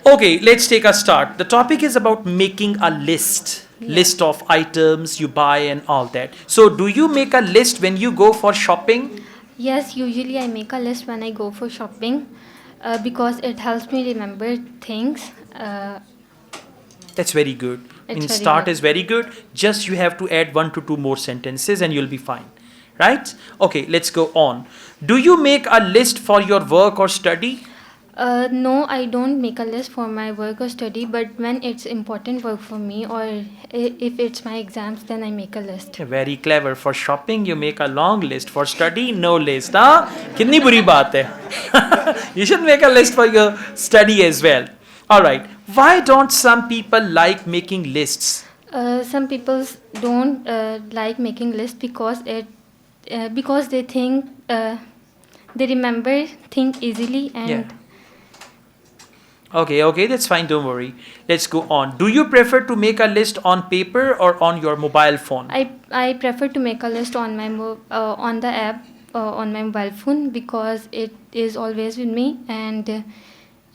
Okay, let's take a start. The topic is about making a list. Yeah. List of items you buy and all that. So, do you make a list when you go for shopping? Yes, usually I make a list when I go for shopping because it helps me remember things. That's very good. I It's mean, very start good. is very good. Just you have to add 1 to 2 more sentences and you'll be fine. Right? Okay, let's go on. Do you make a list for your work or study? No, I don't make a list for my work or study, but when it's important work for me or if it's my exams, then I make a list. Very clever. For shopping, you make a long list. For study, no list. Huh? कितनी बुरी बात है. You should make a list for your study as well. All right. Why don't some people like making lists? Some people don't like making lists because they think they remember things easily and Yeah. Okay, that's fine. Don't worry. Let's go on. Do you prefer to make a list on paper or on your mobile phone? I prefer to make a list on my on the app on my mobile phone because it is always with me and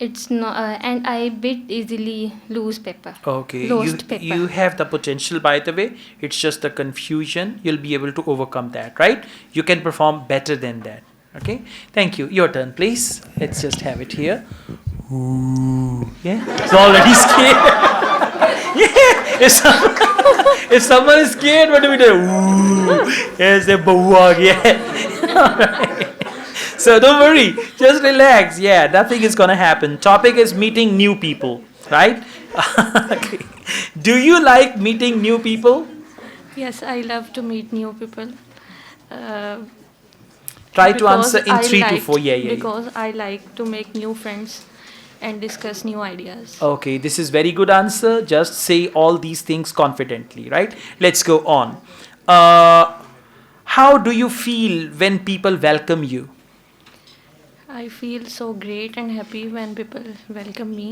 it's not and I bit easily lose paper. Okay, Lost paper. you have the potential, by the way. It's just the confusion. You'll be able to overcome that, right? You can perform better than that. Okay, thank you. Your turn, please. Let's just have it here. Ooh, yeah, it's already scared. Yeah, if someone is scared, what do we do? Ooh, yes, a bawag, yeah. All right. So don't worry, just relax. Yeah, nothing is gonna happen. Topic is meeting new people, right? Okay. Do you like meeting new people? Yes, I love to meet new people. Try to because answer in I 3 to like- 4. Yeah. Because I like to make new friends and discuss new ideas. Okay, this is very good answer. Just say all these things confidently, right? Let's go on. How do you feel when people welcome you? I feel so great and happy when people welcome me.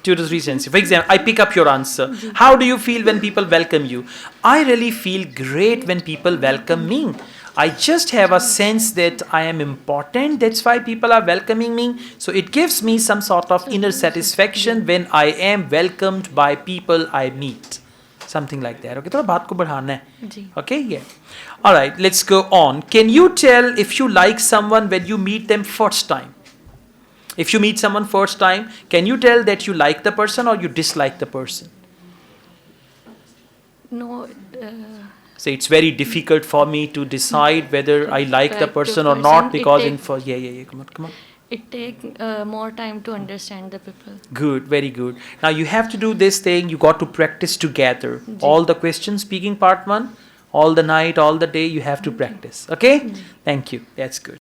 2 to 3 sentences. For example, I pick up your answer. How do you feel when people welcome you? I really feel great when people welcome me. I just have a sense that I am important. That's why people are welcoming me. So it gives me some sort of inner satisfaction when I am welcomed by people I meet. Something like that. Okay, थोड़ा बात को बढ़ाना है. जी. Okay, yeah. All right, let's go on. Can you tell if you like someone when you meet them first time? If you meet someone first time, can you tell that you like the person or you dislike the person? No, So it's very difficult for me to decide whether I like the person or not because yeah. Come on. it takes more time to understand the people. Good, very good. Now you have to do this thing. You got to practice together. All the questions, speaking part 1, all the night, all the day. You have to practice. Okay? Thank you. That's good.